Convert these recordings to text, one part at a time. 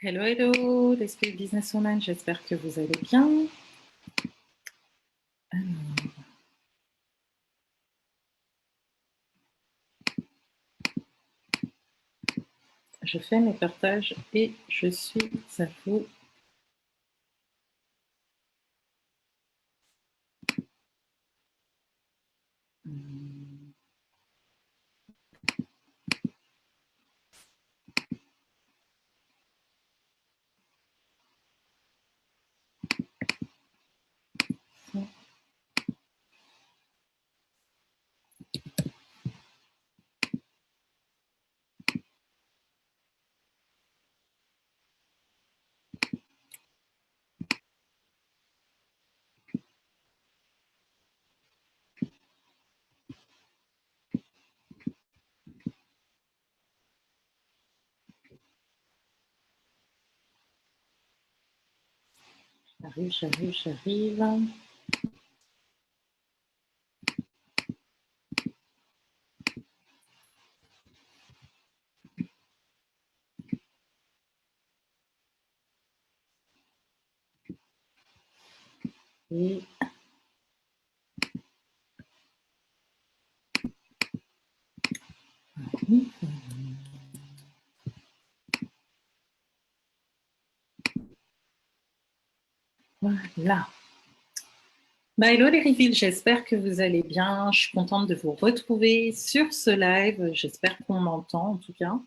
Hello, hello, les Spirit Businesswomen, j'espère que vous allez bien. Alors, je fais mes partages et je suis à vous. J'arrive. Et voilà. Hello les reveals, j'espère que vous allez bien. Je suis contente de vous retrouver sur ce live. J'espère qu'on m'entend en tout cas.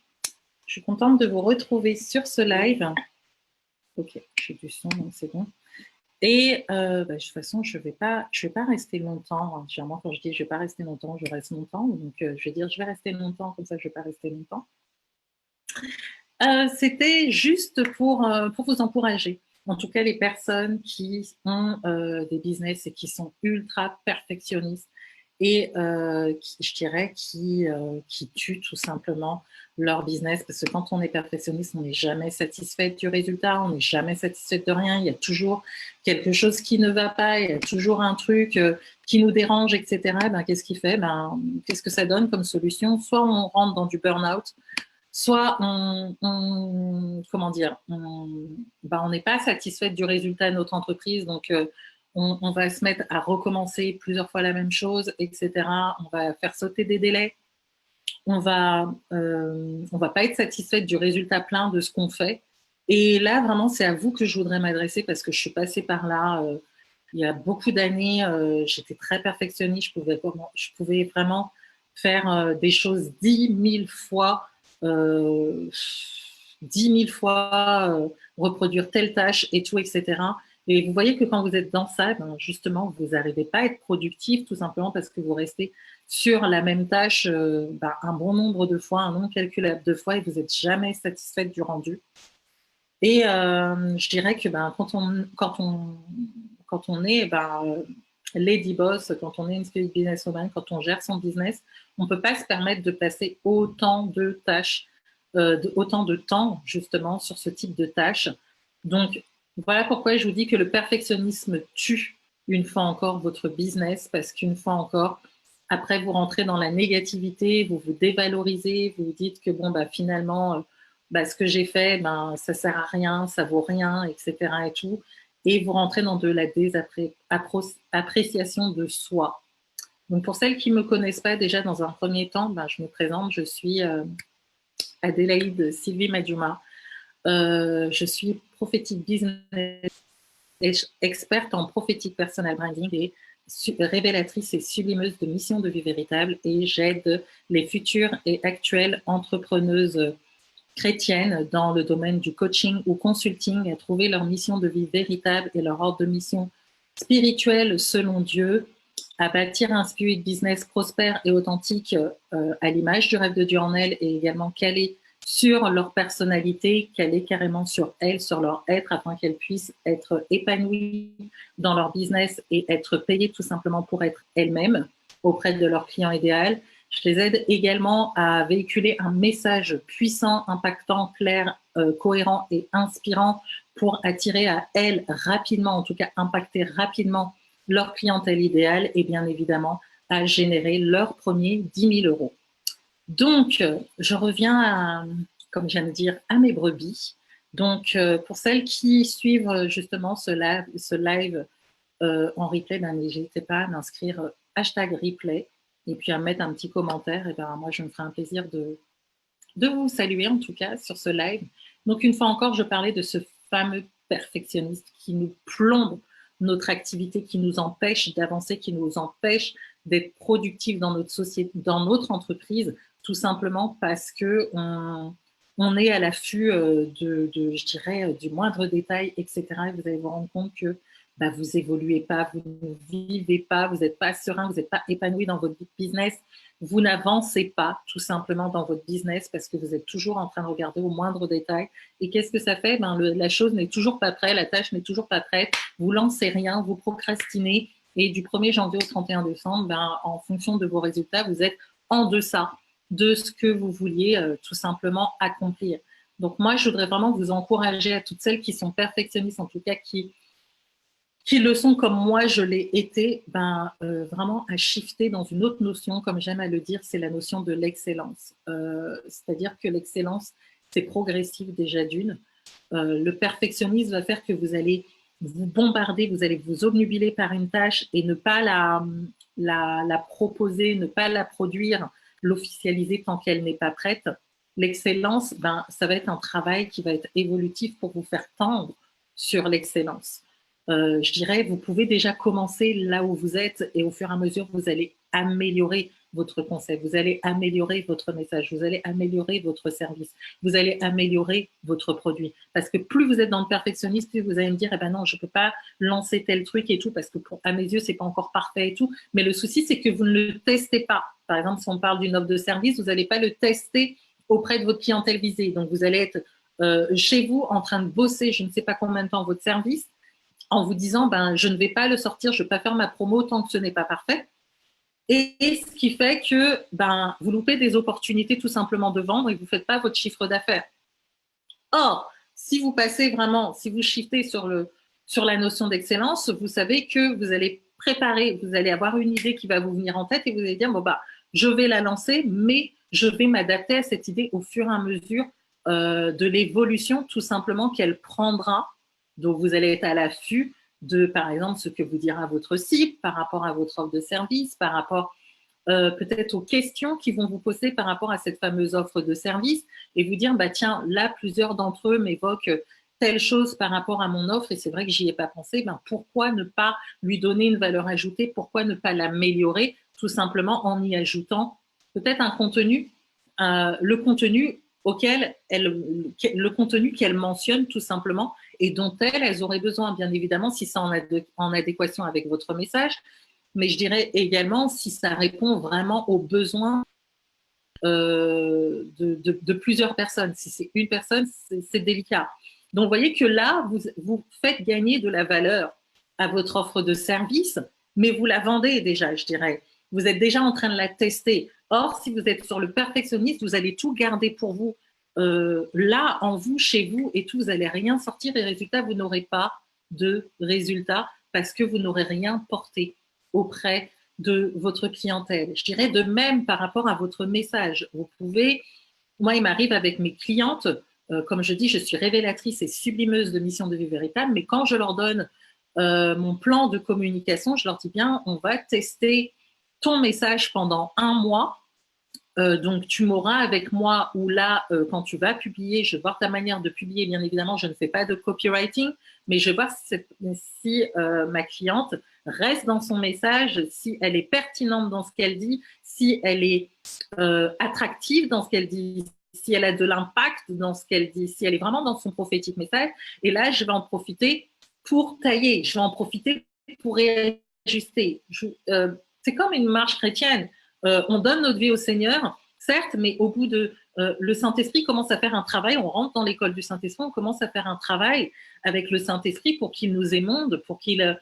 Je suis contente de vous retrouver sur ce live. Ok, j'ai du son, donc c'est bon. Et de toute façon, je vais pas rester longtemps. Généralement, quand je dis je vais pas rester longtemps, je reste longtemps. Donc, je vais dire je vais rester longtemps, comme ça, je vais pas rester longtemps. C'était juste pour vous encourager. En tout cas, les personnes qui ont des business et qui sont ultra perfectionnistes et je dirais qui tuent tout simplement leur business, parce que quand on est perfectionniste, on n'est jamais satisfait du résultat, on n'est jamais satisfait de rien, il y a toujours quelque chose qui ne va pas, il y a toujours un truc qui nous dérange, etc. Ben, qu'est-ce qu'il fait? Qu'est-ce que ça donne comme solution? Soit on rentre dans du burn-out, soit comment dire, on n'est pas satisfait du résultat de notre entreprise, donc on va se mettre à recommencer plusieurs fois la même chose, etc. On va faire sauter des délais. On va pas être satisfait du résultat plein de ce qu'on fait. Et là, vraiment, c'est à vous que je voudrais m'adresser parce que je suis passée par là. Il y a beaucoup d'années, j'étais très perfectionniste. Je pouvais vraiment faire des choses 10 000 fois, 10 000 fois, reproduire telle tâche et tout, etc. Et vous voyez que quand vous êtes dans ça, justement, vous n'arrivez pas à être productif, tout simplement parce que vous restez sur la même tâche un bon nombre de fois, un nombre calculable de fois, et vous n'êtes jamais satisfaite du rendu. Et je dirais que quand on est lady boss, quand on est une spirit businesswoman, quand on gère son business, on ne peut pas se permettre de passer autant de tâches, autant de temps justement sur ce type de tâches. Donc voilà pourquoi je vous dis que le perfectionnisme tue une fois encore votre business, parce qu'une fois encore, après vous rentrez dans la négativité, vous vous dévalorisez, vous vous dites que finalement ce que j'ai fait, ça sert à rien, ça vaut rien, etc. et tout. Et vous rentrez dans de la désappréciation de soi. Donc, pour celles qui ne me connaissent pas déjà, dans un premier temps, je me présente, je suis Adélaïde Sylvie Madjuma. Je suis prophétique business, experte en prophétique personal branding et révélatrice et sublimeuse de mission de vie véritable, et j'aide les futures et actuelles entrepreneuses chrétiennes dans le domaine du coaching ou consulting à trouver leur mission de vie véritable et leur ordre de mission spirituelle selon Dieu, à bâtir un spirit business prospère et authentique à l'image du rêve de Dieu en elles, et également calé sur leur personnalité, calé carrément sur elles, sur leur être, afin qu'elles puissent être épanouies dans leur business et être payées tout simplement pour être elles-mêmes auprès de leur client idéal. Je les aide également à véhiculer un message puissant, impactant, clair, cohérent et inspirant pour attirer à elles rapidement, en tout cas impacter rapidement leur clientèle idéale, et bien évidemment à générer leurs premiers 10 000 euros. Donc, je reviens comme j'aime dire, à mes brebis. Donc, pour celles qui suivent justement ce live en replay, ben, n'hésitez pas à m'inscrire hashtag replay et puis à mettre un petit commentaire. Et ben, moi, je me ferai un plaisir de vous saluer en tout cas sur ce live. Donc, une fois encore, je parlais de ce fameux perfectionniste qui nous plombe notre activité, qui nous empêche d'avancer, qui nous empêche d'être productifs dans notre société, dans notre entreprise, tout simplement parce que on est à l'affût je dirais, du moindre détail, etc. Et vous allez vous rendre compte que bah, vous évoluez pas, vous ne vivez pas, vous n'êtes pas serein, vous n'êtes pas épanoui dans votre business, vous n'avancez pas tout simplement dans votre business parce que vous êtes toujours en train de regarder au moindre détail. Et qu'est-ce que ça fait? Ben, la chose n'est toujours pas prête, la tâche n'est toujours pas prête, vous lancez rien, vous procrastinez. Et du 1er janvier au 31 décembre, ben, en fonction de vos résultats, vous êtes en deçà de ce que vous vouliez tout simplement accomplir. Donc moi, je voudrais vraiment vous encourager à toutes celles qui sont perfectionnistes, en tout cas qui le sont comme moi je l'ai été, ben, vraiment à shifter dans une autre notion, comme j'aime à le dire, c'est la notion de l'excellence. C'est-à-dire que l'excellence, c'est progressif déjà d'une. Le perfectionnisme va faire que vous allez vous bombarder, vous allez vous obnubiler par une tâche et ne pas la proposer, ne pas la produire, l'officialiser tant qu'elle n'est pas prête. L'excellence, ben, ça va être un travail qui va être évolutif pour vous faire tendre sur l'excellence. Je dirais, vous pouvez déjà commencer là où vous êtes et au fur et à mesure, vous allez améliorer votre concept, vous allez améliorer votre message, vous allez améliorer votre service, vous allez améliorer votre produit. Parce que plus vous êtes dans le perfectionnisme, plus vous allez me dire, eh ben non, je ne peux pas lancer tel truc et tout, parce que à mes yeux, ce n'est pas encore parfait et tout. Mais le souci, c'est que vous ne le testez pas. Par exemple, si on parle d'une offre de service, vous n'allez pas le tester auprès de votre clientèle visée. Donc, vous allez être chez vous en train de bosser, je ne sais pas combien de temps, votre service, en vous disant, ben, je ne vais pas le sortir, je ne vais pas faire ma promo tant que ce n'est pas parfait. Et ce qui fait que ben, vous loupez des opportunités tout simplement de vendre et vous ne faites pas votre chiffre d'affaires. Or, si vous passez vraiment, si vous shiftez sur la notion d'excellence, vous savez que vous allez préparer, vous allez avoir une idée qui va vous venir en tête et vous allez dire, bon, bah, je vais la lancer, mais je vais m'adapter à cette idée au fur et à mesure de l'évolution tout simplement qu'elle prendra. Donc, vous allez être à l'affût de, par exemple, ce que vous dira votre cible par rapport à votre offre de service, par rapport peut-être aux questions qu'ils vont vous poser par rapport à cette fameuse offre de service et vous dire, bah, tiens, là, plusieurs d'entre eux m'évoquent telle chose par rapport à mon offre et c'est vrai que j'y ai pas pensé, ben, pourquoi ne pas lui donner une valeur ajoutée, pourquoi ne pas l'améliorer tout simplement en y ajoutant peut-être un contenu, le contenu auquel le contenu qu'elle mentionne tout simplement et dont elles auraient besoin, bien évidemment, si c'est en adéquation avec votre message, mais je dirais également si ça répond vraiment aux besoins de plusieurs personnes. Si c'est une personne, c'est délicat. Donc, vous voyez que là, vous faites gagner de la valeur à votre offre de service, mais vous la vendez déjà, je dirais. Vous êtes déjà en train de la tester. Or, si vous êtes sur le perfectionniste, vous allez tout garder pour vous, là, en vous, chez vous, et tout, vous n'allez rien sortir et résultat, vous n'aurez pas de résultat parce que vous n'aurez rien porté auprès de votre clientèle. Je dirais de même par rapport à votre message. Vous pouvez, moi, il m'arrive avec mes clientes, comme je dis, je suis révélatrice et sublimeuse de mission de vie véritable, mais quand je leur donne mon plan de communication, je leur dis bien, on va tester ton message pendant 1 mois. Donc, tu m'auras avec moi ou là, quand tu vas publier, je vais voir ta manière de publier. Bien évidemment, je ne fais pas de copywriting, mais je vais voir si ma cliente reste dans son message, si elle est pertinente dans ce qu'elle dit, si elle est attractive dans ce qu'elle dit, si elle a de l'impact dans ce qu'elle dit, si elle est vraiment dans son prophétique message. Et là, je vais en profiter pour tailler, je vais en profiter pour réajuster. C'est comme une marche chrétienne. On donne notre vie au Seigneur, certes, mais au bout de le Saint-Esprit commence à faire un travail, on rentre dans l'école du Saint-Esprit, on commence à faire un travail avec le Saint-Esprit pour qu'il nous émonde, pour qu'il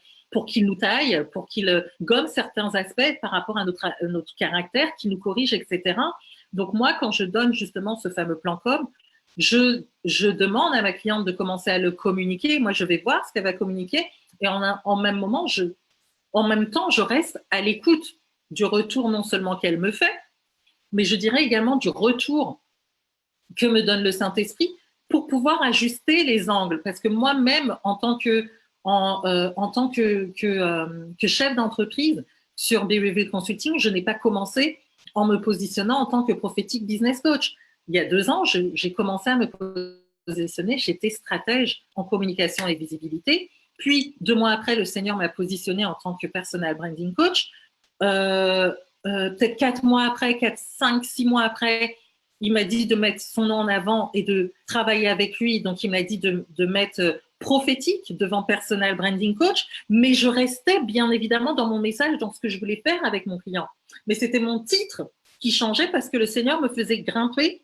nous taille, pour qu'il gomme certains aspects par rapport à notre caractère, qu'il nous corrige, etc. Donc moi, quand je donne justement ce fameux plan com, je demande à ma cliente de commencer à le communiquer. Moi, je vais voir ce qu'elle va communiquer et en même temps, je reste à l'écoute du retour non seulement qu'elle me fait, mais je dirais également du retour que me donne le Saint-Esprit pour pouvoir ajuster les angles. Parce que moi-même, en tant que chef d'entreprise sur BWV Consulting, je n'ai pas commencé en me positionnant en tant que prophétique business coach. Il y a 2 ans, j'ai commencé à me positionner, j'étais stratège en communication et visibilité. Puis, 2 mois après, le Seigneur m'a positionné en tant que personal branding coach. Peut-être 4 mois après, 4, 5, 6 mois après, il m'a dit de mettre son nom en avant et de travailler avec lui. Donc, il m'a dit de mettre prophétique devant personal branding coach, mais je restais bien évidemment dans mon message, dans ce que je voulais faire avec mon client. Mais c'était mon titre qui changeait parce que le Seigneur me faisait grimper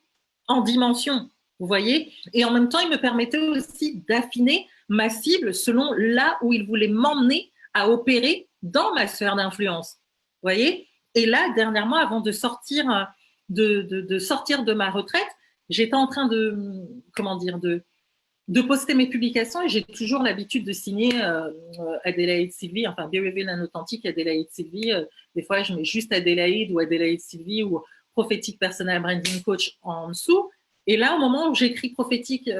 en dimension, vous voyez. Et en même temps, il me permettait aussi d'affiner ma cible selon là où il voulait m'emmener à opérer dans ma sphère d'influence, vous voyez. Et là, dernièrement, avant de sortir de ma retraite, j'étais en train de poster mes publications et j'ai toujours l'habitude de signer Adélaïde Sylvie, enfin BWV Authentique Adélaïde Sylvie. Des fois, je mets juste Adélaïde ou Adélaïde Sylvie ou prophétique personal branding coach en dessous. Et là, au moment où j'écris prophétique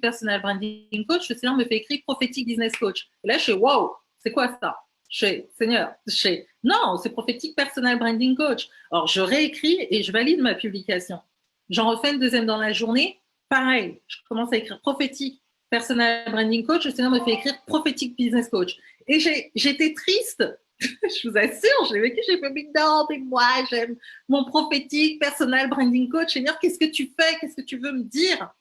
personal branding coach, le Seigneur me fait écrire prophétique business coach. Et là, je suis wow, c'est quoi ça? Seigneur, non, c'est prophétique personal branding coach. Alors, je réécris et je valide ma publication. J'en refais une deuxième dans la journée. Pareil, je commence à écrire prophétique personal branding coach. Le Seigneur me fait écrire prophétique business coach. Et j'étais triste. Je vous assure, je l'ai vécu, j'ai fait, mais non, mais moi, j'aime mon prophétique personal branding coach. Seigneur, qu'est-ce que tu fais? Qu'est-ce que tu veux me dire?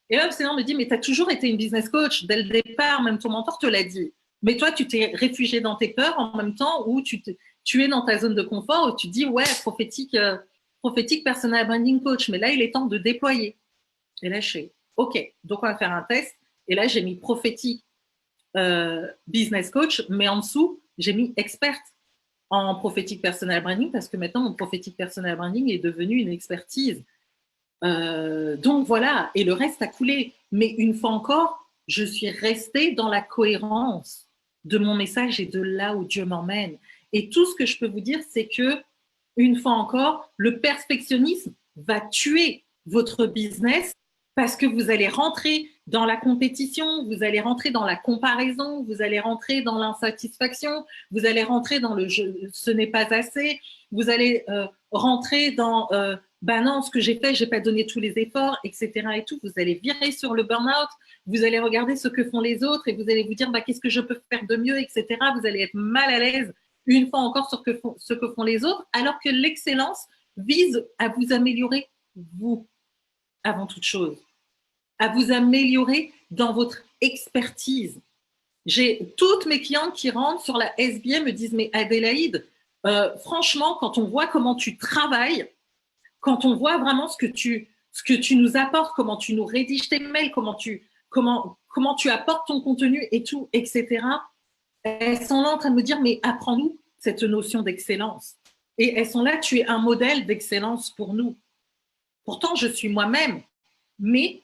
Et là, le Seigneur me dit, mais tu as toujours été une business coach dès le départ, même ton mentor te l'a dit. Mais toi, tu t'es réfugié dans tes peurs en même temps où tu es dans ta zone de confort où tu dis, ouais, prophétique personal branding coach. Mais là, il est temps de déployer. Et là, je fais, OK, donc on va faire un test. Et là, j'ai mis prophétique business coach, mais en dessous, j'ai mis experte en prophétique personal branding parce que maintenant, mon prophétique personal branding est devenu une expertise. Donc voilà, et le reste a coulé. Mais une fois encore, je suis restée dans la cohérence de mon message et de là où Dieu m'emmène. Et tout ce que je peux vous dire, c'est que, une fois encore, le perfectionnisme va tuer votre business parce que vous allez rentrer dans la compétition, vous allez rentrer dans la comparaison, vous allez rentrer dans l'insatisfaction, vous allez rentrer dans le ce n'est pas assez, vous allez rentrer dans bah non, ce que j'ai fait, j'ai pas donné tous les efforts, etc. et tout. Vous allez virer sur le burn-out, vous allez regarder ce que font les autres et vous allez vous dire bah, qu'est-ce que je peux faire de mieux, etc. Vous allez être mal à l'aise une fois encore sur ce que font les autres, alors que l'excellence vise à vous améliorer vous avant toute chose, à vous améliorer dans votre expertise. J'ai toutes mes clientes qui rentrent sur la SBA me disent mais Adélaïde, franchement, quand on voit comment tu travailles, quand on voit vraiment ce que tu nous apportes, comment tu nous rédiges tes mails, comment tu apportes ton contenu et tout, etc. Elles sont là en train de me dire, mais apprends-nous cette notion d'excellence. Et elles sont là, tu es un modèle d'excellence pour nous. Pourtant, je suis moi-même, mais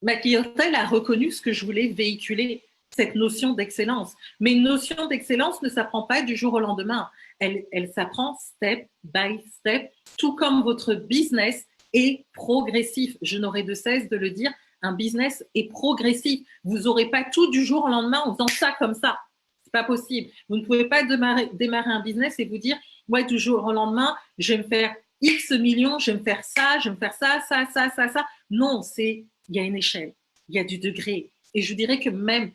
ma clientèle a reconnu ce que je voulais véhiculer, cette notion d'excellence. Mais une notion d'excellence ne s'apprend pas du jour au lendemain. Elle s'apprend step by step, tout comme votre business est progressif. Je n'aurai de cesse de le dire, un business est progressif. Vous n'aurez pas tout du jour au lendemain en faisant ça comme ça. C'est pas possible. Vous ne pouvez pas démarrer un business et vous dire, ouais, du jour au lendemain, je vais me faire X millions, je vais me faire ça, je vais me faire ça, ça, ça, ça, ça. Non, il y a une échelle, il y a du degré. Et je dirais que même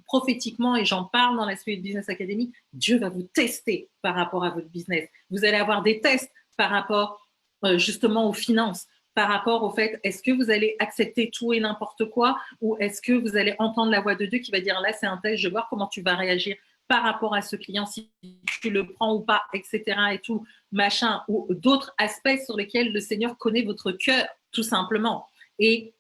prophétiquement, et j'en parle dans la Spirit Business Academy, Dieu va vous tester par rapport à votre business. Vous allez avoir des tests par rapport justement aux finances, par rapport au fait, est-ce que vous allez accepter tout et n'importe quoi ou est-ce que vous allez entendre la voix de Dieu qui va dire là, c'est un test, je vais voir comment tu vas réagir par rapport à ce client, si tu le prends ou pas, etc. et tout, machin, ou d'autres aspects sur lesquels le Seigneur connaît votre cœur, tout simplement. Et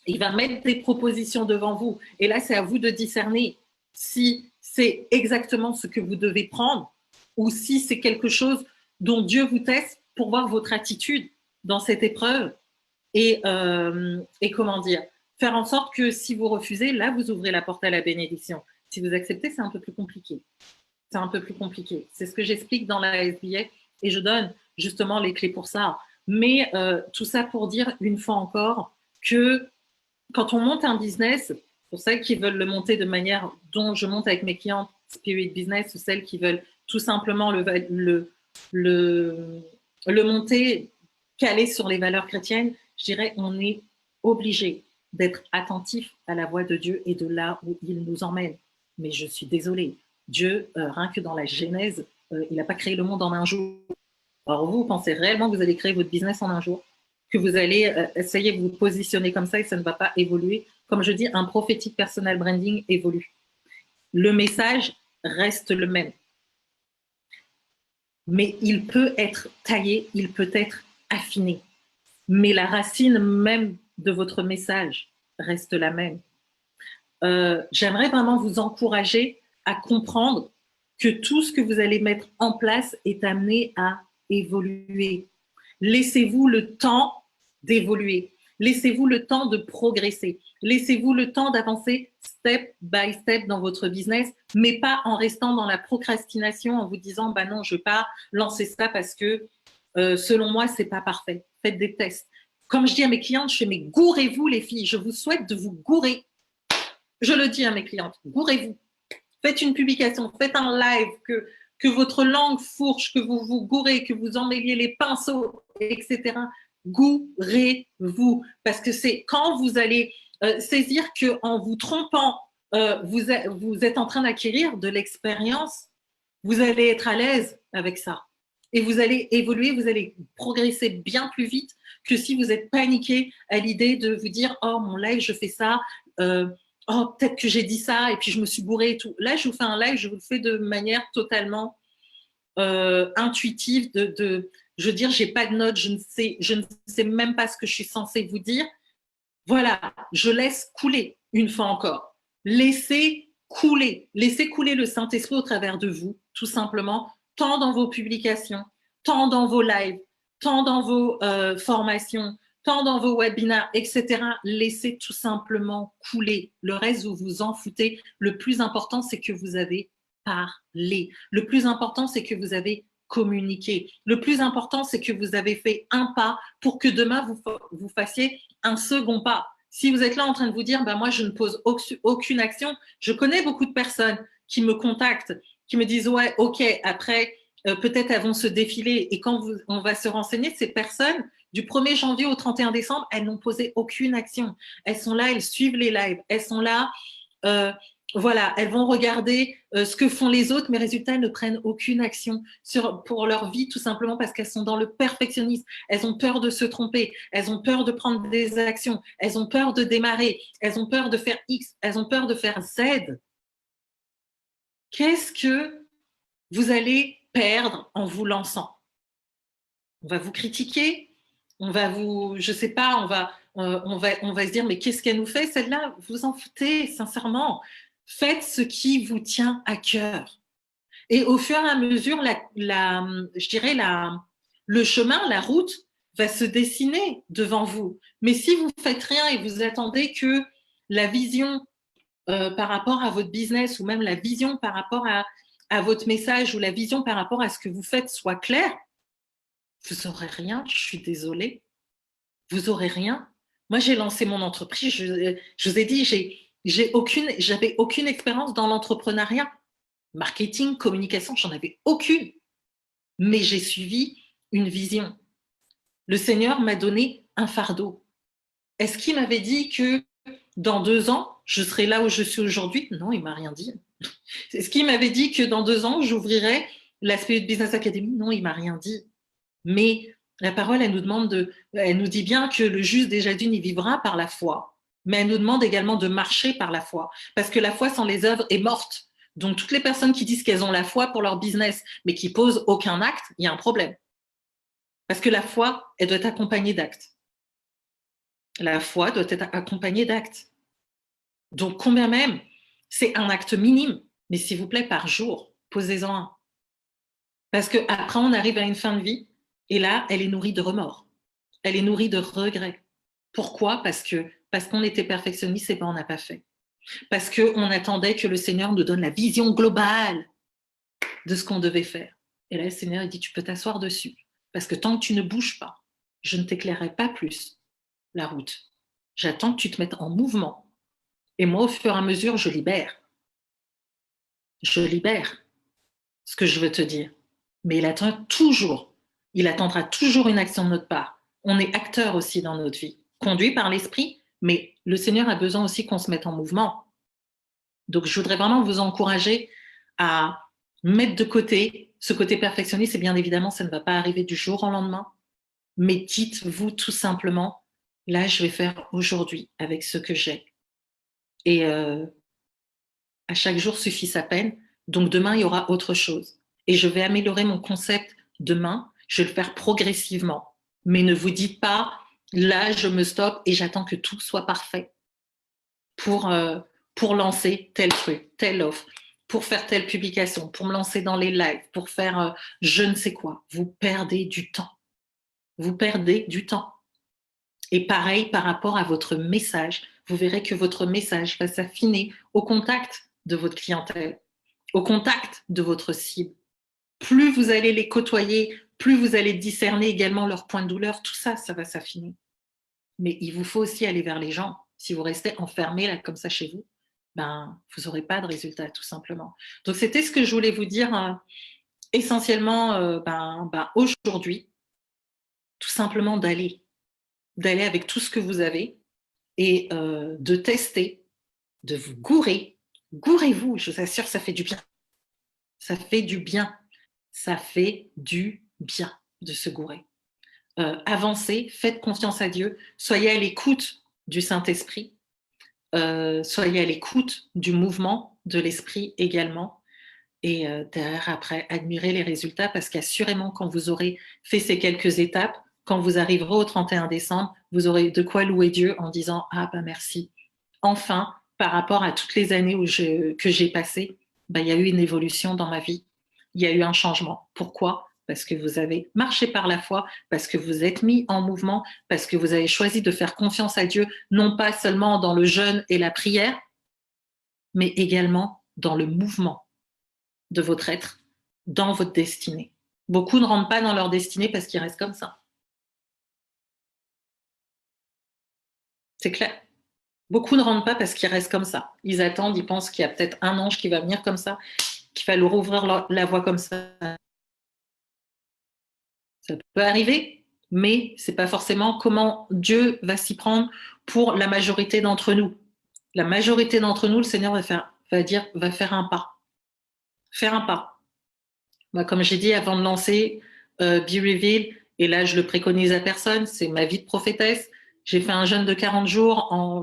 il va mettre des propositions devant vous. Et là, c'est à vous de discerner si c'est exactement ce que vous devez prendre ou si c'est quelque chose dont Dieu vous teste pour voir votre attitude dans cette épreuve et comment dire, faire en sorte que si vous refusez, là, vous ouvrez la porte à la bénédiction. Si vous acceptez, c'est un peu plus compliqué. C'est un peu plus compliqué. C'est ce que j'explique dans la SBA et je donne justement les clés pour ça. Mais tout ça pour dire une fois encore que quand on monte un business, pour celles qui veulent le monter de manière dont je monte avec mes clients Spirit Business, ou celles qui veulent tout simplement le, le monter calé sur les valeurs chrétiennes, je dirais on est obligé d'être attentif à la voix de Dieu et de là où il nous emmène. Mais je suis désolée, Dieu, rien que dans la Genèse, il n'a pas créé le monde en un jour. Alors vous pensez réellement que vous allez créer votre business en un jour, que vous allez essayer de vous positionner comme ça et ça ne va pas évoluer. Comme je dis, un prophétique personal branding évolue. Le message reste le même. Mais il peut être taillé, il peut être affiné. Mais la racine même de votre message reste la même. J'aimerais vraiment vous encourager à comprendre que tout ce que vous allez mettre en place est amené à évoluer. Laissez-vous le temps d'évoluer. Laissez-vous le temps de progresser. Laissez-vous le temps d'avancer step by step dans votre business, mais pas en restant dans la procrastination, en vous disant bah non, je ne vais pas lancer ça parce que selon moi, c'est pas parfait. Faites des tests. Comme je dis à mes clientes, je fais mais gourez-vous les filles. Je vous souhaite de vous gourer. Je le dis à mes clientes, gourez-vous. Faites une publication, faites un live, que votre langue fourche, que vous vous gourez, que vous emmêliez les pinceaux, etc. Gourez-vous. Parce que c'est quand vous allez saisir qu'en vous trompant, vous êtes en train d'acquérir de l'expérience, vous allez être à l'aise avec ça. Et vous allez évoluer, vous allez progresser bien plus vite que si vous êtes paniqué à l'idée de vous dire « Oh, mon live, je fais ça. Oh, peut-être que j'ai dit ça et puis je me suis bourrée et tout. » Là, je vous fais un live, je vous le fais de manière totalement intuitive. Je veux dire, j'ai pas de notes, je ne sais même pas ce que je suis censée vous dire. Voilà, je laisse couler une fois encore. Laissez couler le Saint-Esprit au travers de vous, tout simplement, tant dans vos publications, tant dans vos lives, tant dans vos formations, tant dans vos webinaires, etc. Laissez tout simplement couler. Le reste, vous vous en foutez. Le plus important, c'est que vous avez parlé. Le plus important, c'est que vous avez communiqué. Le plus important, c'est que vous avez fait un pas pour que demain, vous fassiez un second pas. Si vous êtes là en train de vous dire, bah, moi, je ne pose aucune action, je connais beaucoup de personnes qui me contactent, qui me disent, ouais, ok, après, peut-être elles vont se défiler. Et quand on va se renseigner, ces personnes, du 1er janvier au 31 décembre, elles n'ont posé aucune action. Elles sont là, elles suivent les lives. Elles sont là, voilà, elles vont regarder ce que font les autres, mais résultat, elles ne prennent aucune action pour leur vie, tout simplement parce qu'elles sont dans le perfectionnisme. Elles ont peur de se tromper, elles ont peur de prendre des actions, elles ont peur de démarrer, elles ont peur de faire X, elles ont peur de faire Z. Qu'est-ce que vous allez perdre en vous lançant? On va vous critiquer, on va vous, je sais pas, on va se dire mais qu'est-ce qu'elle nous fait celle-là? Vous en foutez, sincèrement. Faites ce qui vous tient à cœur. Et au fur et à mesure, je dirais le chemin, la route va se dessiner devant vous. Mais si vous faites rien et vous attendez que la vision par rapport à votre business ou même la vision par rapport à votre message ou la vision par rapport à ce que vous faites soit claire, vous n'aurez rien, je suis désolée. Vous n'aurez rien. Moi, j'ai lancé mon entreprise, je vous ai dit, j'avais aucune expérience dans l'entrepreneuriat. Marketing, communication, j'en avais aucune. Mais j'ai suivi une vision. Le Seigneur m'a donné un fardeau. Est-ce qu'il m'avait dit que dans 2 ans, je serai là où je suis aujourd'hui? Non, il m'a rien dit. Est-ce qu'il m'avait dit que dans 2 ans, j'ouvrirais la Spirit Business Academy? Non, il m'a rien dit. Mais la parole, elle nous dit bien que le juste déjà d'une, il vivra par la foi. Mais elle nous demande également de marcher par la foi. Parce que la foi sans les œuvres est morte. Donc, toutes les personnes qui disent qu'elles ont la foi pour leur business, mais qui posent aucun acte, il y a un problème. Parce que la foi, elle doit être accompagnée d'actes. La foi doit être accompagnée d'actes. Donc, combien même, c'est un acte minime, mais s'il vous plaît, par jour, posez-en un. Parce qu'après, on arrive à une fin de vie, et là, elle est nourrie de remords. Elle est nourrie de regrets. Pourquoi? Parce qu'on était perfectionniste et ben on n'a pas fait. Parce qu'on attendait que le Seigneur nous donne la vision globale de ce qu'on devait faire. Et là, le Seigneur il dit, tu peux t'asseoir dessus. Parce que tant que tu ne bouges pas, je ne t'éclairerai pas plus la route. J'attends que tu te mettes en mouvement. Et moi, au fur et à mesure, je libère. Je libère ce que je veux te dire. Mais il attend toujours. Il attendra toujours une action de notre part. On est acteur aussi dans notre vie, conduit par l'esprit, mais le Seigneur a besoin aussi qu'on se mette en mouvement. Donc, je voudrais vraiment vous encourager à mettre de côté ce côté perfectionniste. Et bien évidemment, ça ne va pas arriver du jour au lendemain. Mais dites-vous tout simplement, là, je vais faire aujourd'hui avec ce que j'ai. Et à chaque jour suffit sa peine. Donc, demain, il y aura autre chose. Et je vais améliorer mon concept demain. Je vais le faire progressivement. Mais ne vous dites pas, là, je me stoppe et j'attends que tout soit parfait pour lancer tel truc, telle offre, pour faire telle publication, pour me lancer dans les lives, pour faire je ne sais quoi. Vous perdez du temps. Vous perdez du temps. Et pareil par rapport à votre message. Vous verrez que votre message va s'affiner au contact de votre clientèle, au contact de votre cible. Plus vous allez les côtoyer, plus vous allez discerner également leurs points de douleur, tout ça, ça va s'affiner. Mais il vous faut aussi aller vers les gens. Si vous restez enfermé là comme ça chez vous, ben, vous n'aurez pas de résultat tout simplement. Donc c'était ce que je voulais vous dire essentiellement aujourd'hui, tout simplement d'aller avec tout ce que vous avez et de tester, de vous gourer. Gourez-vous, je vous assure, ça fait du bien. Ça fait du bien. Ça fait du bien de se gourer. Avancez, faites confiance à Dieu, soyez à l'écoute du Saint-Esprit, soyez à l'écoute du mouvement de l'Esprit également. Et derrière, après, admirez les résultats parce qu'assurément, quand vous aurez fait ces quelques étapes, quand vous arriverez au 31 décembre, vous aurez de quoi louer Dieu en disant « Ah, ben merci ». Enfin, par rapport à toutes les années que j'ai passées, ben, il y a eu une évolution dans ma vie. Il y a eu un changement. Pourquoi ? Parce que vous avez marché par la foi, parce que vous êtes mis en mouvement, parce que vous avez choisi de faire confiance à Dieu, non pas seulement dans le jeûne et la prière, mais également dans le mouvement de votre être, dans votre destinée. Beaucoup ne rentrent pas dans leur destinée parce qu'ils restent comme ça. C'est clair. Beaucoup ne rentrent pas parce qu'ils restent comme ça. Ils attendent, ils pensent qu'il y a peut-être un ange qui va venir comme ça, qu'il va leur ouvrir la voie comme ça. Ça peut arriver, mais c'est pas forcément comment Dieu va s'y prendre pour la majorité d'entre nous. La majorité d'entre nous, le Seigneur va faire un pas. Faire un pas. Moi, comme j'ai dit avant de lancer Be Reveal, et là je le préconise à personne, c'est ma vie de prophétesse. J'ai fait un jeûne de 40 jours en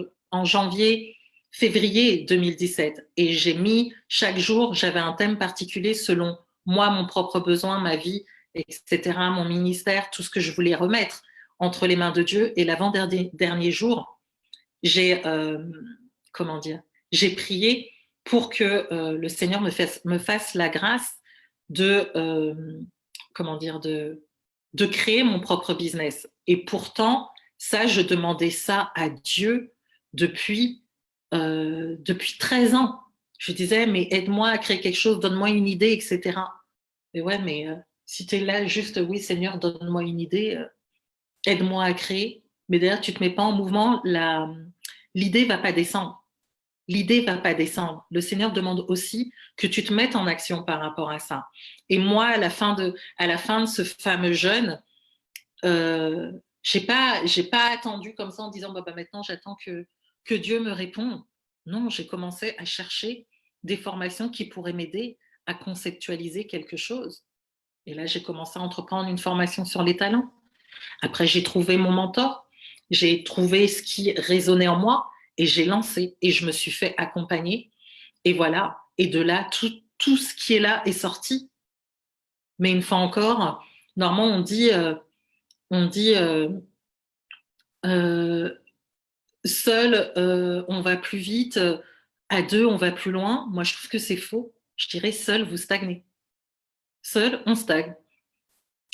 février 2017. Et j'ai mis chaque jour, j'avais un thème particulier selon moi, mon propre besoin, ma vie, etc., mon ministère, tout ce que je voulais remettre entre les mains de Dieu. Et l'avant-dernier jour, j'ai prié pour que le Seigneur me fasse la grâce de créer mon propre business. Et pourtant, ça, je demandais ça à Dieu depuis 13 ans. Je disais, mais aide-moi à créer quelque chose, donne-moi une idée, etc. Et ouais, mais si tu es là juste, oui, Seigneur, donne-moi une idée, aide-moi à créer. Mais d'ailleurs, tu ne te mets pas en mouvement, l'idée ne va pas descendre. L'idée ne va pas descendre. Le Seigneur demande aussi que tu te mettes en action par rapport à ça. Et moi, à la fin de ce fameux jeûne, j'ai pas attendu comme ça en disant bah, maintenant j'attends que Dieu me réponde. Non, j'ai commencé à chercher des formations qui pourraient m'aider à conceptualiser quelque chose. Et là, j'ai commencé à entreprendre une formation sur les talents. Après, j'ai trouvé mon mentor, j'ai trouvé ce qui résonnait en moi et j'ai lancé et je me suis fait accompagner. Et voilà. Et de là, tout ce qui est là est sorti. Mais une fois encore, normalement, on dit seul, on va plus vite, à deux, on va plus loin. Moi, je trouve que c'est faux. Je dirais seul, vous stagnez. Seul, on stagne.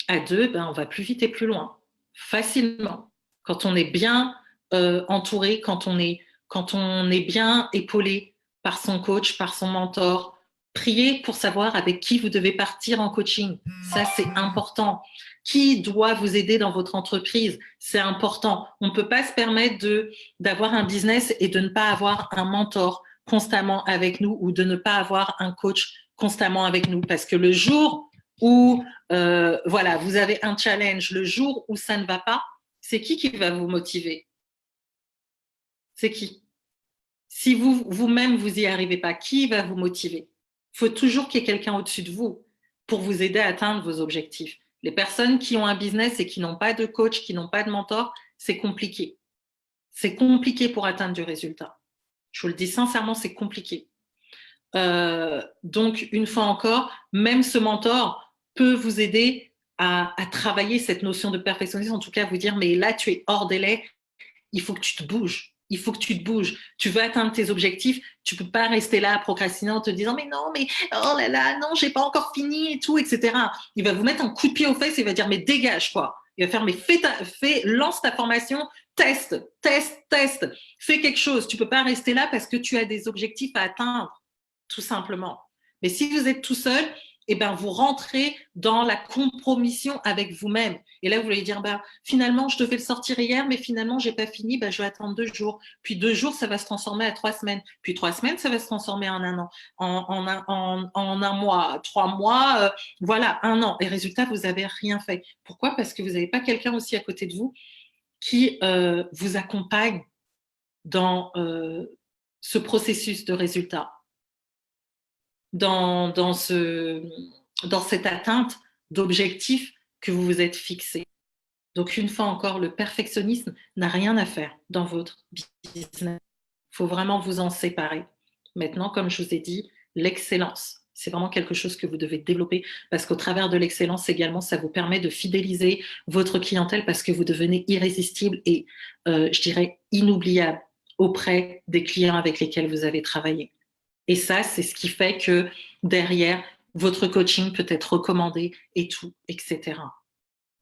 À deux, ben, on va plus vite et plus loin. Facilement. Quand on est bien entouré, quand on est bien épaulé par son coach, par son mentor, priez pour savoir avec qui vous devez partir en coaching. Ça, c'est important. Qui doit vous aider dans votre entreprise? C'est important. On ne peut pas se permettre d'avoir un business et de ne pas avoir un mentor constamment avec nous ou de ne pas avoir un coach constamment avec nous. Parce que le jour où voilà, vous avez un challenge, le jour où ça ne va pas, c'est qui va vous motiver? C'est qui? Si vous-même, vous n'y arrivez pas, qui va vous motiver? Il faut toujours qu'il y ait quelqu'un au-dessus de vous pour vous aider à atteindre vos objectifs. Les personnes qui ont un business et qui n'ont pas de coach, qui n'ont pas de mentor, c'est compliqué. C'est compliqué pour atteindre du résultat. Je vous le dis sincèrement, c'est compliqué. Donc, une fois encore, même ce mentor peut vous aider à travailler cette notion de perfectionnisme, en tout cas vous dire, mais là, tu es hors délai, il faut que tu te bouges. Il faut que tu te bouges. Tu veux atteindre tes objectifs. Tu peux pas rester là à procrastiner en te disant mais non, mais oh là là, non, j'ai pas encore fini et tout, etc. Il va vous mettre un coup de pied aux fesses et il va dire mais dégage quoi. Il va faire mais lance ta formation, teste. Fais quelque chose. Tu peux pas rester là parce que tu as des objectifs à atteindre, tout simplement. Mais si vous êtes tout seul, eh ben, vous rentrez dans la compromission avec vous-même. Et là, vous allez dire, bah, finalement, je devais le sortir hier, mais finalement, j'ai pas fini, bah, je vais attendre 2 jours. Puis 2 jours, ça va se transformer à 3 semaines. Puis 3 semaines, ça va se transformer en un an. En un mois, 3 mois, voilà, un an. Et résultat, vous avez rien fait. Pourquoi? Parce que vous n'avez pas quelqu'un aussi à côté de vous qui vous accompagne dans ce processus de résultat. Dans cette atteinte d'objectifs que vous vous êtes fixés. Donc, une fois encore, le perfectionnisme n'a rien à faire dans votre business. Il faut vraiment vous en séparer. Maintenant, comme je vous ai dit, l'excellence, c'est vraiment quelque chose que vous devez développer parce qu'au travers de l'excellence également, ça vous permet de fidéliser votre clientèle parce que vous devenez irrésistible et, je dirais, inoubliable auprès des clients avec lesquels vous avez travaillé. Et ça, c'est ce qui fait que derrière, votre coaching peut être recommandé et tout, etc.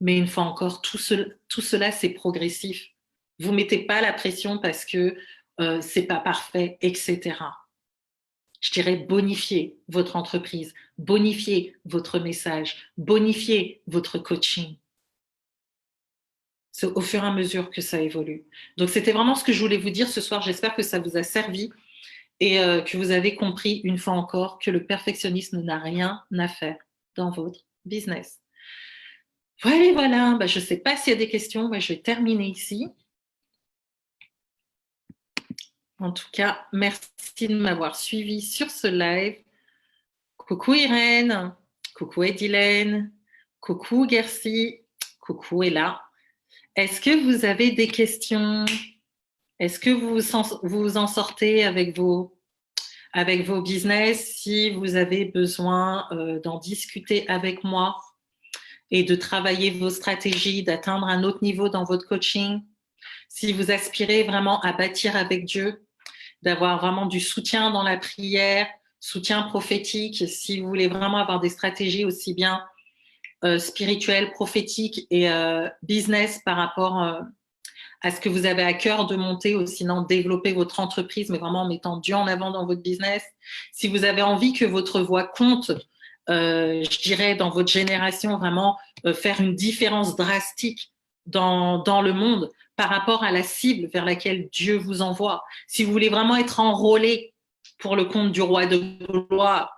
Mais une fois encore, tout cela, c'est progressif. Vous ne mettez pas la pression parce que c'est pas parfait, etc. Je dirais bonifier votre entreprise, bonifier votre message, bonifier votre coaching. C'est au fur et à mesure que ça évolue. Donc, c'était vraiment ce que je voulais vous dire ce soir. J'espère que ça vous a servi et que vous avez compris une fois encore que le perfectionnisme n'a rien à faire dans votre business. Voilà. Bah, je ne sais pas s'il y a des questions. Bah, je vais terminer ici. En tout cas, merci de m'avoir suivi sur ce live. Coucou Irène, coucou Edilène, coucou Gercy, coucou Ella. Est-ce que vous avez des questions? Est-ce que vous en sortez avec vos business? Si vous avez besoin d'en discuter avec moi et de travailler vos stratégies, d'atteindre un autre niveau dans votre coaching, si vous aspirez vraiment à bâtir avec Dieu, d'avoir vraiment du soutien dans la prière, soutien prophétique, si vous voulez vraiment avoir des stratégies aussi bien spirituelles, prophétiques et business par rapport à ce que vous avez à cœur de monter ou sinon développer votre entreprise, mais vraiment en mettant Dieu en avant dans votre business. Si vous avez envie que votre voix compte, je dirais dans votre génération, vraiment faire une différence drastique dans le monde par rapport à la cible vers laquelle Dieu vous envoie. Si vous voulez vraiment être enrôlé pour le compte du roi de gloire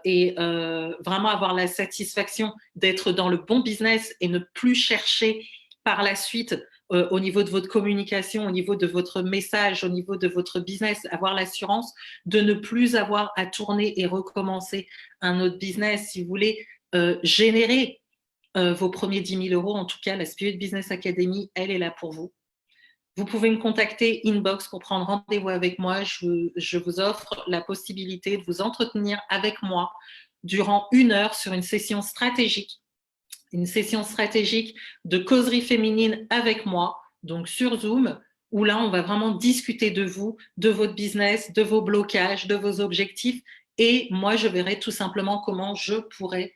et vraiment avoir la satisfaction d'être dans le bon business et ne plus chercher par la suite au niveau de votre communication, au niveau de votre message, au niveau de votre business, avoir l'assurance de ne plus avoir à tourner et recommencer un autre business. Si vous voulez générer vos premiers 10 000 euros, en tout cas, la Spirit Business Academy, elle est là pour vous. Vous pouvez me contacter inbox pour prendre rendez-vous avec moi. Je vous offre la possibilité de vous entretenir avec moi durant 1 heure sur une session stratégique de causerie féminine avec moi, donc sur Zoom, où là, on va vraiment discuter de vous, de votre business, de vos blocages, de vos objectifs. Et moi, je verrai tout simplement comment je pourrais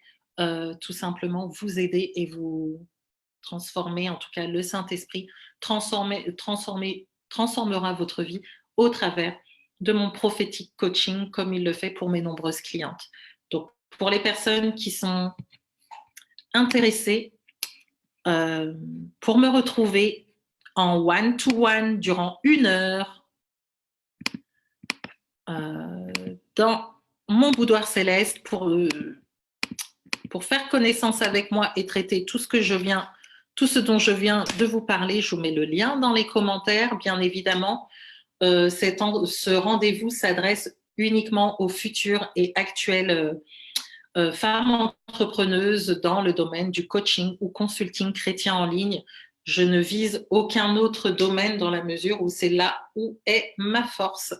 tout simplement vous aider et vous transformer, en tout cas le Saint-Esprit transformera votre vie au travers de mon prophétique coaching comme il le fait pour mes nombreuses clientes. Donc, pour les personnes qui sont intéressées, pour me retrouver en one-to-one durant 1 heure dans mon boudoir céleste pour faire connaissance avec moi et traiter tout ce dont je viens de vous parler. Je vous mets le lien dans les commentaires, bien évidemment. Ce rendez-vous s'adresse uniquement aux futures et actuelles femmes entrepreneuses dans le domaine du coaching ou consulting chrétien en ligne. Je ne vise aucun autre domaine dans la mesure où c'est là où est ma force.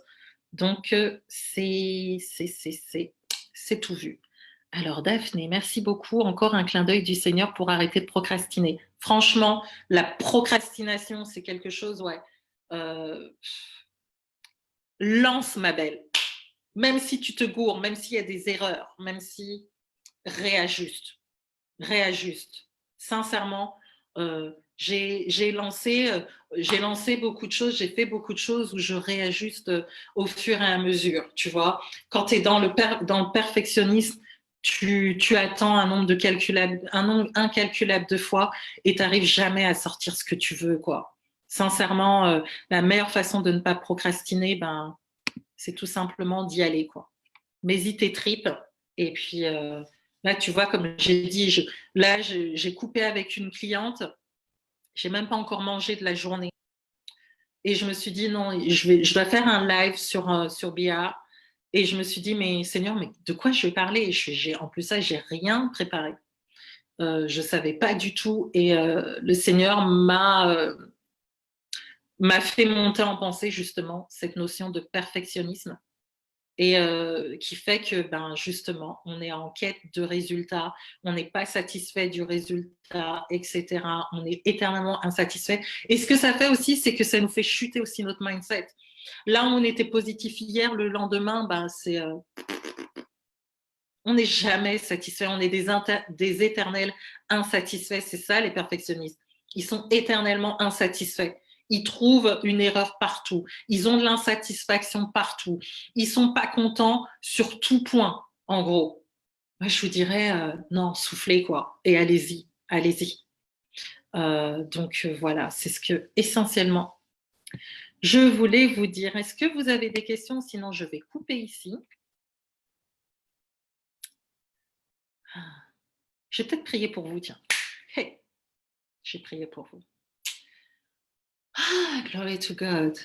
Donc, c'est tout vu. Alors, Daphné, merci beaucoup. Encore un clin d'œil du Seigneur pour arrêter de procrastiner. Franchement, la procrastination, c'est quelque chose, ouais. Lance, ma belle. Même si tu te gourres, même s'il y a des erreurs, même si réajuste. Sincèrement, j'ai lancé beaucoup de choses, j'ai fait beaucoup de choses où je réajuste au fur et à mesure, tu vois. Quand tu es dans le perfectionnisme, tu attends un nombre incalculable de fois et tu n'arrives jamais à sortir ce que tu veux, quoi. Sincèrement, la meilleure façon de ne pas procrastiner, c'est tout simplement d'y aller, quoi. Mets-y tes tripes et puis là, tu vois, comme j'ai dit, j'ai coupé avec une cliente, j'ai même pas encore mangé de la journée. Et je me suis dit, non, je dois faire un live sur BIA. Et je me suis dit, mais Seigneur, mais de quoi je vais parler? En plus, ça, j'ai rien préparé. Je savais pas du tout. Et le Seigneur m'a fait monter en pensée, justement, cette notion de perfectionnisme. Et qui fait que, justement, on est en quête de résultats, on n'est pas satisfait du résultat, etc. On est éternellement insatisfait. Et ce que ça fait aussi, c'est que ça nous fait chuter aussi notre mindset. Là où on était positif hier, le lendemain, on n'est jamais satisfait. On est des éternels insatisfaits. C'est ça, les perfectionnistes. Ils sont éternellement insatisfaits. Ils trouvent une erreur partout. Ils ont de l'insatisfaction partout. Ils sont pas contents sur tout point, en gros. Moi, je vous dirais, non, soufflez, quoi. Et allez-y, allez-y. Donc, voilà, c'est ce que, essentiellement, je voulais vous dire. Est-ce que vous avez des questions? Sinon, je vais couper ici. Je vais peut-être prier pour vous, tiens. Hey, j'ai prié pour vous. Glory to God.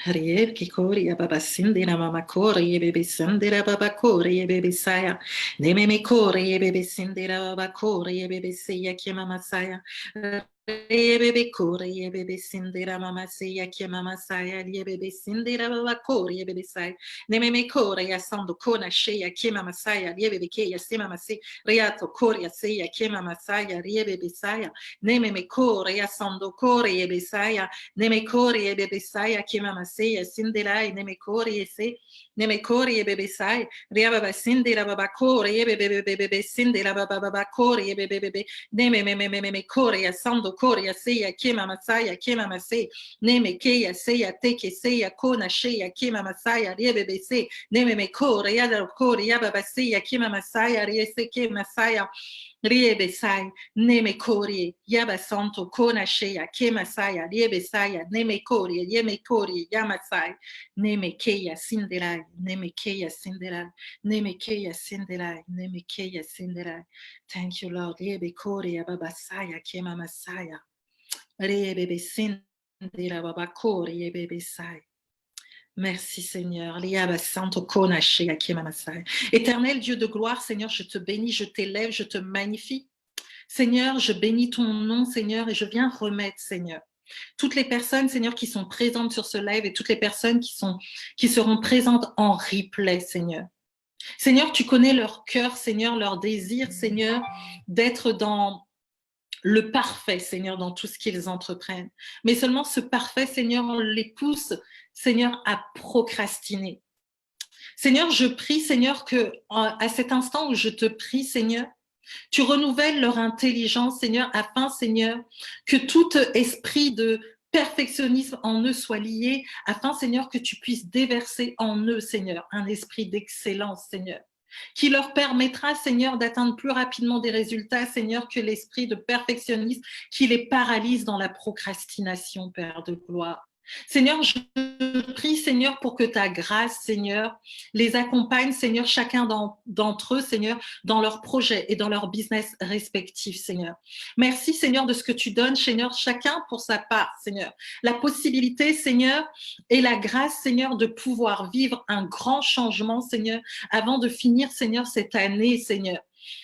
Hariel kikori ya baba sindira mama kori ye bebe sindira baba kori ye bebe saya. Neme me kori ye bebe sindira baba kori ye bebe seya ki mama saya. Ye bebe kori ye bebe sindira mama seya ki mama saya. Ye bebe sindira baba kori ye bebe saya. Neme me kori ya sando kona sheya ki mama saya. Ye bebe ke ya se mama se. Riato kori ya seya ki mama saya. Ye bebe saya. Neme me kori ya sando kori ye bebe saya. Neme kori ye bebe saya ki mama seya sindelai neme kori e bebe sai ria baba sindira baba kori e bebe sindira baba kori e bebe neme kori ya sando kori ya seya kema masaya kema mase neme ke ya seya teke seya kona sheya kema masaya ria bebe se neme kori ya kori ya baba seya kema masaya ria se kema masaya Riebesai, Neme Kori, Yaba Santo, Kona Shea, Kemasaya, Riebesaya, Neme Kori, Yeme Kori, Yamasai, Neme Keya Sinderai, Neme Keya Sinderai, Neme Keya Sinderai, Neme Keya Sinderai. Thank you, Lord. Riebe Kori, Yababasaya, Kema Masaya, Riebe Sindera Babakori, Yebesai. Merci Seigneur. Éternel Dieu de gloire, Seigneur, je te bénis, je t'élève, je te magnifie. Seigneur, je bénis ton nom, Seigneur, et je viens remettre, Seigneur, toutes les personnes, Seigneur, qui sont présentes sur ce live et toutes les personnes qui seront présentes en replay, Seigneur. Seigneur, tu connais leur cœur, Seigneur, leur désir, Seigneur, d'être dans le parfait, Seigneur, dans tout ce qu'ils entreprennent. Mais seulement ce parfait, Seigneur, on les pousse, Seigneur, à procrastiner. Seigneur, je prie, Seigneur, que à cet instant où je te prie, Seigneur, tu renouvelles leur intelligence, Seigneur, afin, Seigneur, que tout esprit de perfectionnisme en eux soit lié, afin, Seigneur, que tu puisses déverser en eux, Seigneur, un esprit d'excellence, Seigneur. qui leur permettra, Seigneur, d'atteindre plus rapidement des résultats, Seigneur, que l'esprit de perfectionnisme qui les paralyse dans la procrastination, Père de gloire. Seigneur, je prie, Seigneur, pour que ta grâce, Seigneur, les accompagne, Seigneur, chacun d'entre eux, Seigneur, dans leurs projets et dans leurs business respectifs, Seigneur. Merci, Seigneur, de ce que tu donnes, Seigneur, chacun pour sa part, Seigneur. La possibilité, Seigneur, et la grâce, Seigneur, de pouvoir vivre un grand changement, Seigneur, avant de finir, Seigneur, cette année, Seigneur.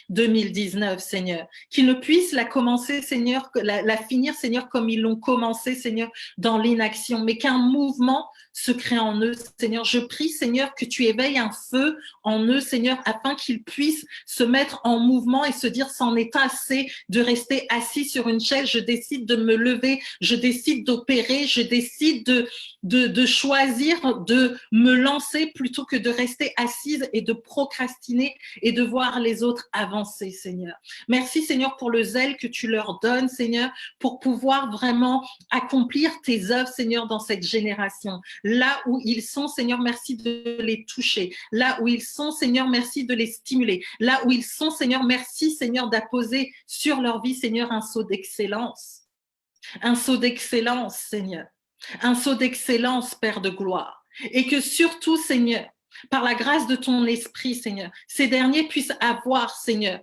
2019, Seigneur. Qu'ils ne puissent la commencer, Seigneur, la finir, Seigneur, comme ils l'ont commencé, Seigneur, dans l'inaction, mais qu'un mouvement se crée en eux, Seigneur. Je prie, Seigneur, que tu éveilles un feu en eux, Seigneur, afin qu'ils puissent se mettre en mouvement et se dire, c'en est assez de rester assis sur une chaise, je décide de me lever, je décide d'opérer, je décide de choisir de me lancer plutôt que de rester assise et de procrastiner et de voir les autres avancer, Seigneur. Merci, Seigneur, pour le zèle que tu leur donnes, Seigneur, pour pouvoir vraiment accomplir tes œuvres, Seigneur, dans cette génération. Là où ils sont, Seigneur, merci de les toucher. Là où ils sont, Seigneur, merci de les stimuler. Là où ils sont, Seigneur, merci, Seigneur, d'apposer sur leur vie, Seigneur, un sceau d'excellence. Un sceau d'excellence, Seigneur. Un sceau d'excellence, Père de gloire. Et que surtout, Seigneur, par la grâce de ton esprit, Seigneur, ces derniers puissent avoir, Seigneur,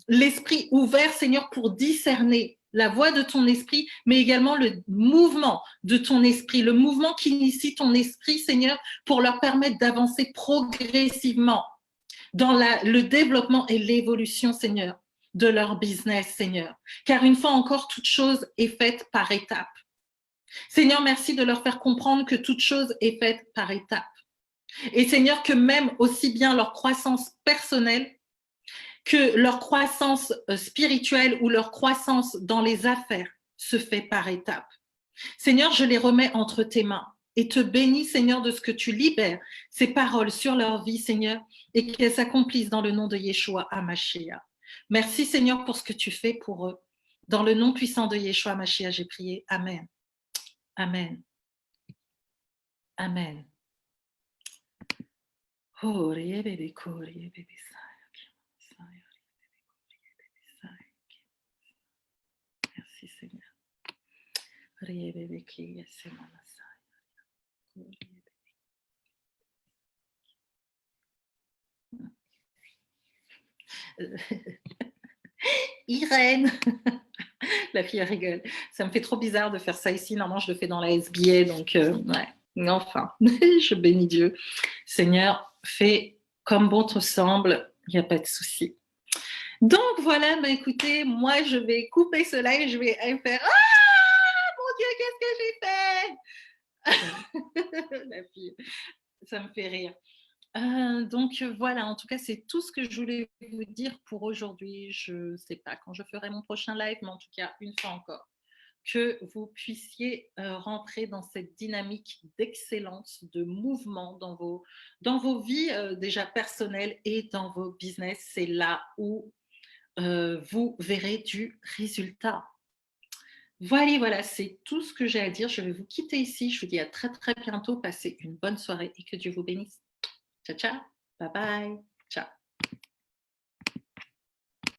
l'esprit ouvert, Seigneur, pour discerner la voix de ton esprit, mais également le mouvement de ton esprit, le mouvement qui initie ton esprit, Seigneur, pour leur permettre d'avancer progressivement dans le développement et l'évolution, Seigneur, de leur business, Seigneur. Car une fois encore, toute chose est faite par étapes. Seigneur, merci de leur faire comprendre que toute chose est faite par étapes. Et Seigneur, que même aussi bien leur croissance personnelle que leur croissance spirituelle ou leur croissance dans les affaires se fait par étapes. Seigneur, je les remets entre tes mains et te bénis, Seigneur, de ce que tu libères ces paroles sur leur vie, Seigneur, et qu'elles s'accomplissent dans le nom de Yeshua HaMashiach. Merci, Seigneur, pour ce que tu fais pour eux. Dans le nom puissant de Yeshua HaMashiach, j'ai prié. Amen. Amen. Amen. Oh, merci, Seigneur. Irène, la fille rigole. Ça me fait trop bizarre de faire ça ici. Normalement, je le fais dans la SBA, donc ouais. Mais enfin, je bénis Dieu. Seigneur, fais comme bon te semble, il n'y a pas de souci. Donc voilà, bah écoutez, moi je vais couper cela et je vais faire ah mon Dieu, qu'est-ce que j'ai fait la fille, ça me fait rire. Donc voilà, en tout cas, c'est tout ce que je voulais vous dire pour aujourd'hui. Je ne sais pas quand je ferai mon prochain live, mais en tout cas, une fois encore, que vous puissiez rentrer dans cette dynamique d'excellence, de mouvement dans vos vies déjà personnelles et dans vos business. C'est là où vous verrez du résultat. Voilà, c'est tout ce que j'ai à dire. Je vais vous quitter ici. Je vous dis à très très bientôt. Passez une bonne soirée et que Dieu vous bénisse. Ciao, ciao. Bye bye. Ciao.